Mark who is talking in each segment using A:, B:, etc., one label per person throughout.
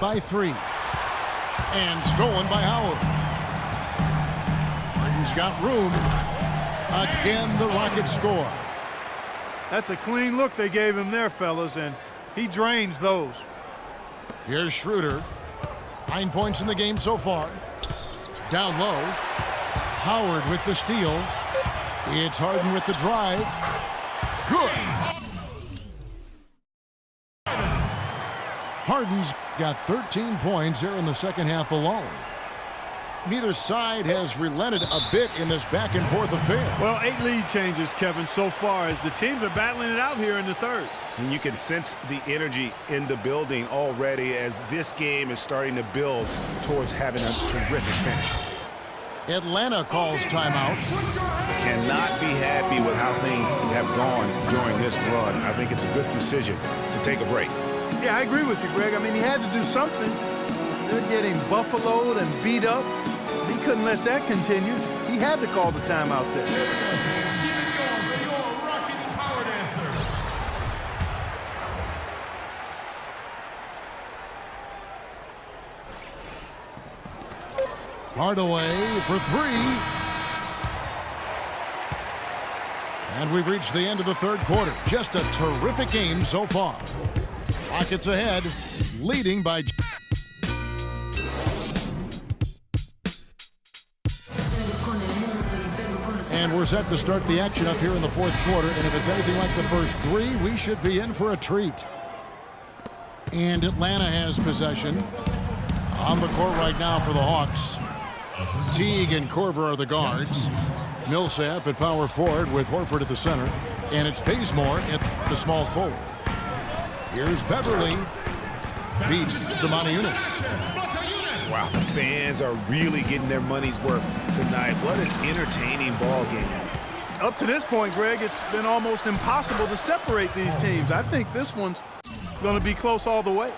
A: by 3. And stolen by Howard. Harden's got room. Again, the Rockets score.
B: That's a clean look they gave him there, fellas, and he drains those.
A: Here's Schroeder. 9 points in the game so far. Down low. Howard with the steal. It's Harden with the drive. Good. Harden's got 13 points here in the second half alone. Neither side has relented a bit in this back-and-forth affair.
B: Well, 8 lead changes, Kevin, so far as the teams are battling it out here in the third.
C: And you can sense the energy in the building already as this game is starting to build towards having a terrific finish.
A: Atlanta calls timeout.
C: Cannot be happy with how things have gone during this run. I think it's a good decision to take a break.
B: Yeah, I agree with you, Greg. I mean, he had to do something. They're getting buffaloed and beat up. He couldn't let that continue. He had to call the timeout there.
A: Hardaway for 3. And we've reached the end of the third quarter. Just a terrific game so far. Rockets ahead, leading by... And we're set to start the action up here in the fourth quarter. And if it's anything like the first 3, we should be in for a treat. And Atlanta has possession. On the court right now for the Hawks. Teague and Korver are the guards. Millsap at power forward with Horford at the center. And it's Bazemore at the small forward. Here's Beverly. Feeds to Motiejunas.
C: Wow, the fans are really getting their money's worth tonight. What an entertaining ball game.
B: Up to this point, Greg, it's been almost impossible to separate these teams. I think this one's going to be close all the way.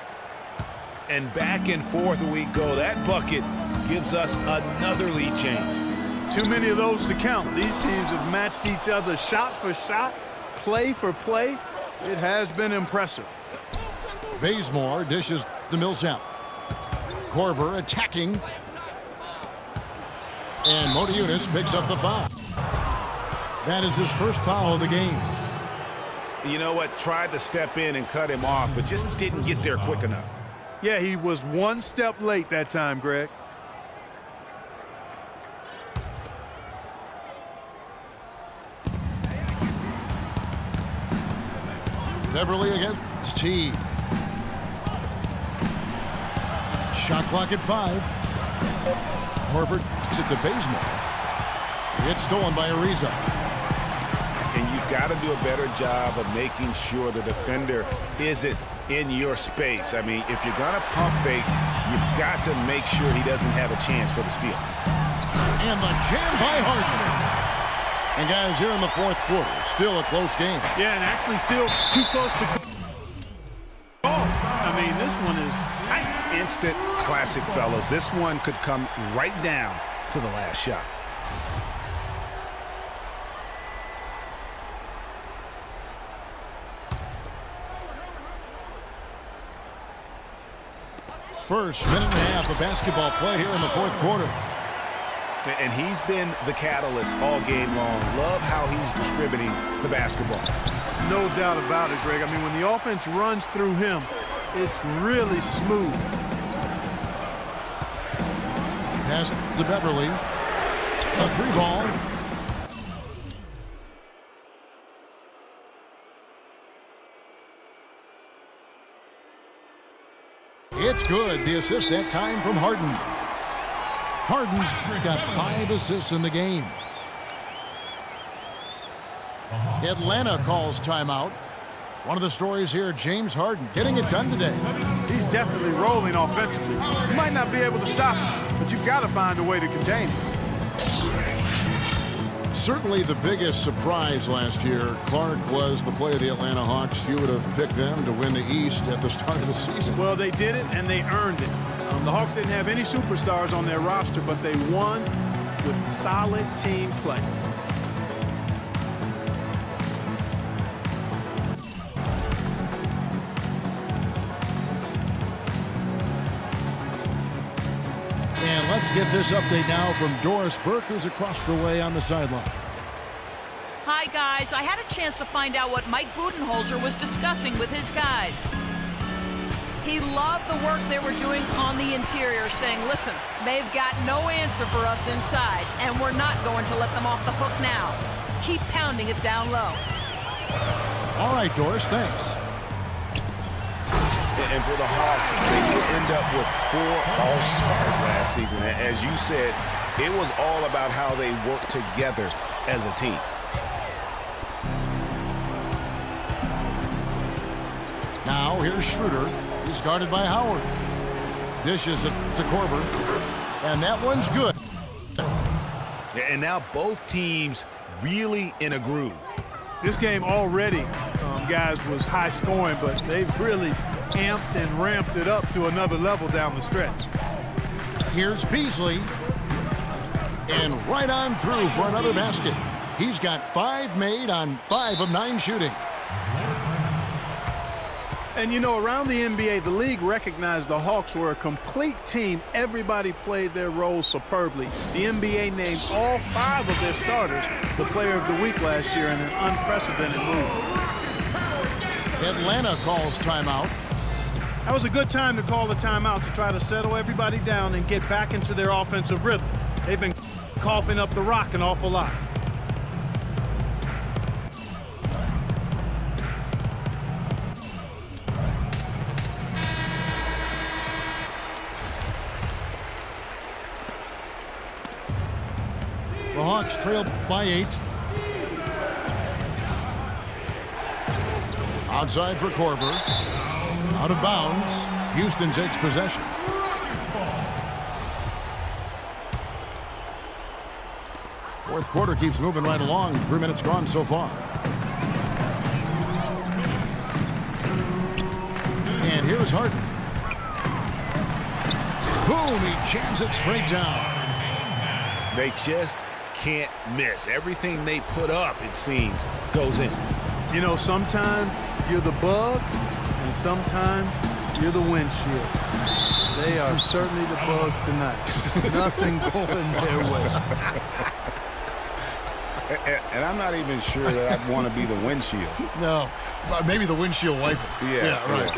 C: And back and forth we go. That bucket gives us another lead change.
B: Too many of those to count. These teams have matched each other shot for shot, play for play. It has been impressive.
A: Bazemore dishes to Millsap. Korver attacking. And Motiejunas picks up the foul. That is his first foul of the game.
C: You know what? Tried to step in and cut him off, but just didn't get there quick enough.
B: Yeah, he was one step late that time, Greg.
A: Beverly against Teague. Shot clock at 5. Horford takes it to Bazemore. It's stolen by Ariza.
C: And you've got to do a better job of making sure the defender isn't in your space. I mean, if you're going to pump fake, you've got to make sure he doesn't have a chance for the steal.
A: And the jam by Harden. And guys, here in the fourth quarter, still a close game.
B: Yeah, and actually still too close to call. I mean, this one is tight.
C: Instant classic, fellas. This one could come right down to the last shot.
A: First minute and a half of basketball play here in the fourth quarter.
C: And he's been the catalyst all game long. Love how he's distributing the basketball.
B: No doubt about it, Greg. I mean, when the offense runs through him, it's really smooth.
A: Pass to Beverly. A 3 ball. It's good. The assist that time from Harden. Harden's got 5 assists in the game. Atlanta calls timeout. One of the stories here, James Harden getting it done today.
B: He's definitely rolling offensively. You might not be able to stop him, but you've got to find a way to contain him.
A: Certainly the biggest surprise last year, Clark, was the play of the Atlanta Hawks. You would have picked them to win the East at the start of the season.
B: Well, they did it, and they earned it. The Hawks didn't have any superstars on their roster, but they won with solid team play.
A: Let's get this update now from Doris Burke, who's across the way on the sideline.
D: Hi, guys. I had a chance to find out what Mike Budenholzer was discussing with his guys. He loved the work they were doing on the interior, saying, listen, they've got no answer for us inside, and we're not going to let them off the hook now. Keep pounding it down low.
A: All right, Doris, thanks.
C: And for the Hawks, they will end up with 4 All-Stars last season. As you said, it was all about how they worked together as a team.
A: Now here's Schroeder. He's guarded by Howard. Dishes it to Korver. And that one's good.
C: And now both teams really in a groove.
B: This game already, guys, was high scoring, but they've really amped and ramped it up to another level down the stretch.
A: Here's Beasley. And right on through for another basket. He's got 5 made on 5 of 9 shooting.
B: And, you know, around the NBA, the league recognized the Hawks were a complete team. Everybody played their roles superbly. The NBA named all 5 of their starters the Player of the Week last year in an unprecedented move.
A: Atlanta calls timeout.
B: That was a good time to call the timeout to try to settle everybody down and get back into their offensive rhythm. They've been coughing up the rock an awful lot.
A: The Hawks trail by 8. Outside for Korver. Out of bounds. Houston takes possession. Fourth quarter keeps moving right along. 3 minutes gone so far. And here's Harden. Boom! He jams it straight down.
C: They just can't miss. Everything they put up, it seems, goes in.
B: You know, sometimes you're the bug, and sometimes you're the windshield. They are certainly the bugs tonight. Nothing going their way.
C: And I'm not even sure that I'd want to be the windshield.
A: No, maybe the windshield wiper.
C: Yeah,
A: right.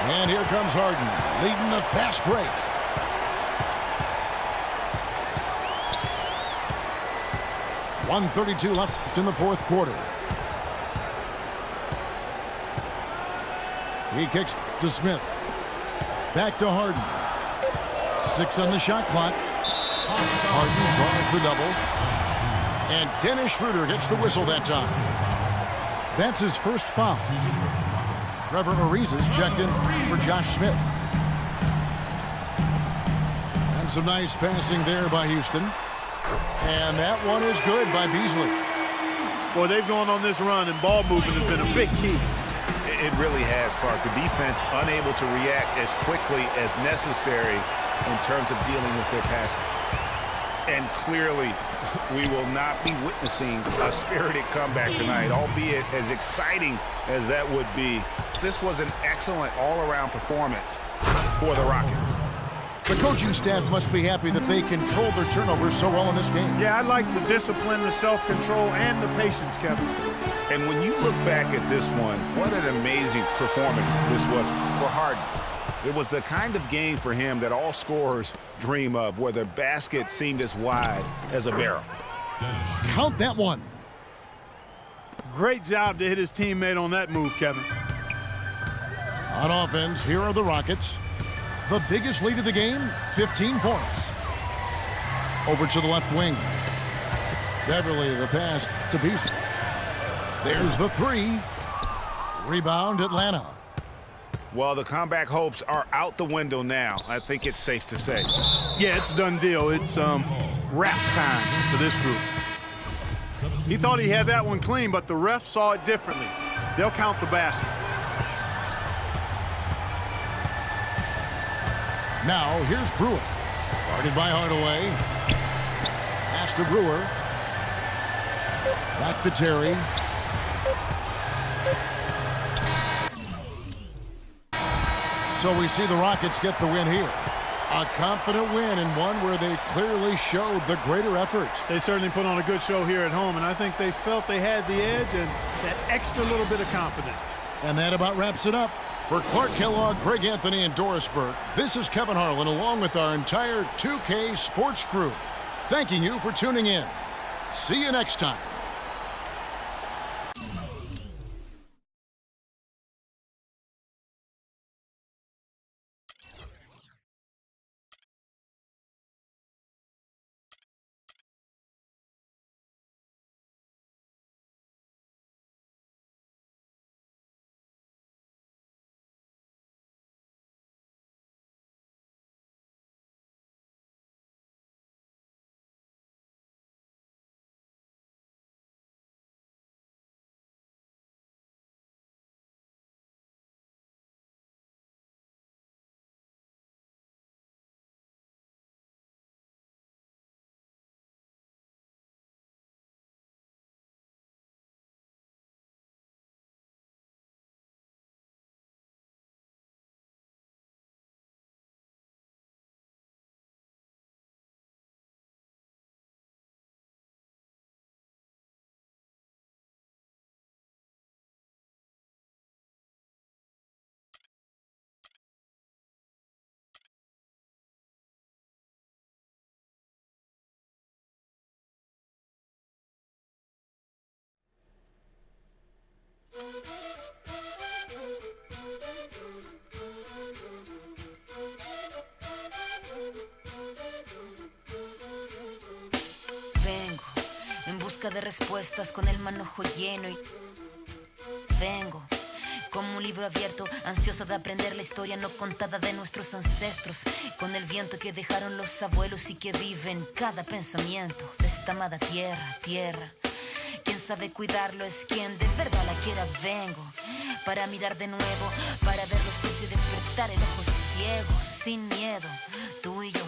A: And here comes Harden, leading the fast break. .132 left in the fourth quarter. He kicks to Smith. Back to Harden. 6 on the shot clock. Harden draws the double. And Dennis Schroeder gets the whistle that time. That's his first foul. Trevor Ariza's checked in for Josh Smith. And some nice passing there by Houston. And that one is good by Beasley.
B: Boy, they've gone on this run, and ball movement has been a big key.
C: It really has, Clark. The defense unable to react as quickly as necessary in terms of dealing with their passing. And clearly, we will not be witnessing a spirited comeback tonight, albeit as exciting as that would be. This was an excellent all-around performance for the Rockets.
A: The coaching staff must be happy that they controlled their turnovers so well in this game.
B: Yeah, I like the discipline, the self-control, and the patience, Kevin.
C: And when you look back at this one, what an amazing performance this was for Harden. It was the kind of game for him that all scorers dream of, where the basket seemed as wide as a barrel.
A: Count that one.
B: Great job to hit his teammate on that move, Kevin.
A: On offense, here are the Rockets. The biggest lead of the game, 15 points. Over to the left wing. Beverly, the pass to Beasley. There's the 3. Rebound, Atlanta.
C: Well, the comeback hopes are out the window now. I think it's safe to say.
B: Yeah, it's a done deal. It's wrap time for this group. He thought he had that one clean, but the ref saw it differently. They'll count the basket.
A: Now, here's Brewer. Guarded by Hardaway. Pass to Brewer. Back to Terry. So we see the Rockets get the win here. A confident win and one where they clearly showed the greater effort.
B: They certainly put on a good show here at home, and I think they felt they had the edge and that extra little bit of confidence.
A: And that about wraps it up. For Clark Kellogg, Greg Anthony, and Doris Burke, this is Kevin Harlan along with our entire 2K Sports crew, thanking you for tuning in. See you next time.
E: Vengo en busca de respuestas con el manojo lleno y vengo como un libro abierto, ansiosa de aprender la historia no contada de nuestros ancestros, con el viento que dejaron los abuelos y que vive en cada pensamiento de esta amada tierra. Quien sabe cuidarlo es quien de verdad la quiera. Vengo para mirar de nuevo, para ver lo cierto y despertar el ojo ciego, sin miedo. Tú y yo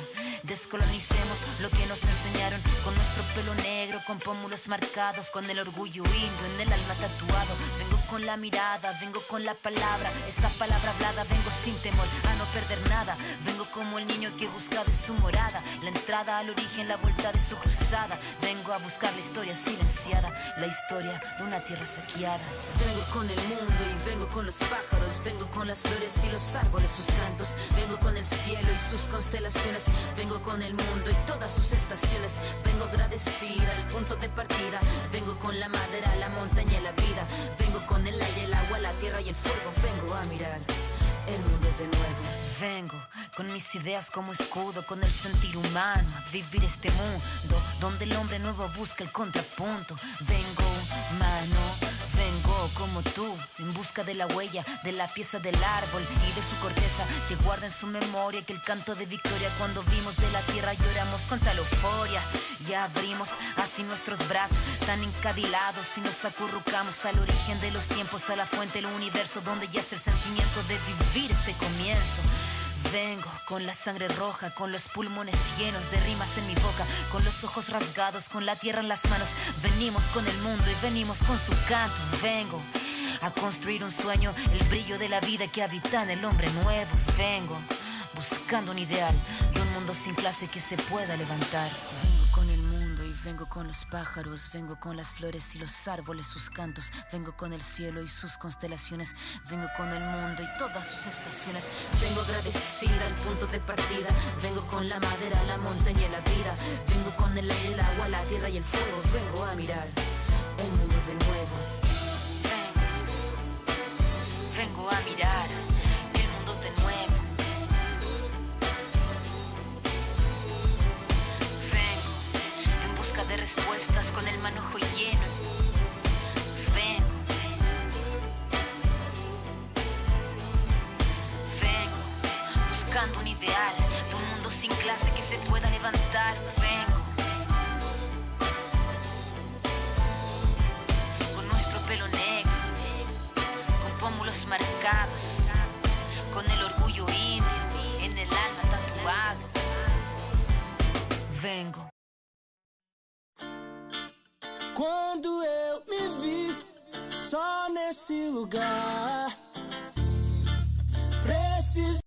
E: descolonicemos lo que nos enseñaron, con nuestro pelo negro, con pómulos marcados, con el orgullo indio en el alma tatuado. Vengo con la mirada, vengo con la palabra, esa palabra hablada. Vengo sin temor a no perder nada. Vengo como el niño que busca de su morada, la entrada al origen, la vuelta de su cruzada. Vengo a buscar la historia silenciada, la historia de una tierra saqueada. Vengo con el mundo y vengo con los pájaros, vengo con las flores y los árboles, sus cantos. Vengo con el cielo y sus constelaciones, vengo con el mundo y todas sus estaciones. Vengo agradecida al punto de partida, vengo con la madera, la montaña y la vida. Vengo con el aire, el agua, la tierra y el fuego. Vengo a mirar el mundo de nuevo. Vengo con mis ideas como escudo, con el sentir humano, a vivir este mundo donde el hombre nuevo busca el contrapunto. Vengo como tú, en busca de la huella, de la pieza del árbol y de su corteza, que guarda en su memoria que el canto de victoria cuando vimos de la tierra lloramos con tal euforia. Y abrimos así nuestros brazos tan encadilados y nos acurrucamos al origen de los tiempos, a la fuente del universo donde yace el sentimiento de vivir este comienzo. Vengo con la sangre roja, con los pulmones llenos de rimas en mi boca, con los ojos rasgados, con la tierra en las manos. Venimos con el mundo y venimos con su canto. Vengo a construir un sueño, el brillo de la vida que habita en el hombre nuevo. Vengo buscando un ideal de un mundo sin clase que se pueda levantar. Vengo con el mundo y vengo con los pájaros, vengo con las flores y los árboles, sus cantos. Vengo con el cielo y sus constelaciones, vengo con el mundo y todas sus estaciones. Vengo agradecida al punto de partida, vengo con la madera, la montaña y la vida. Vengo con el aire, el agua, la tierra y el fuego. Vengo a mirar el mundo de nuevo. Vengo a mirar el mundo de nuevo. Vengo en busca de respuestas con el manojo lleno. Vengo buscando un ideal de un mundo sin clase que se pueda levantar. Vengo con nuestro pelo negro, con pómulos marcados, con el orgullo indio en el alma tatuado. Vengo.
F: Quando eu me vi só nesse lugar, preciso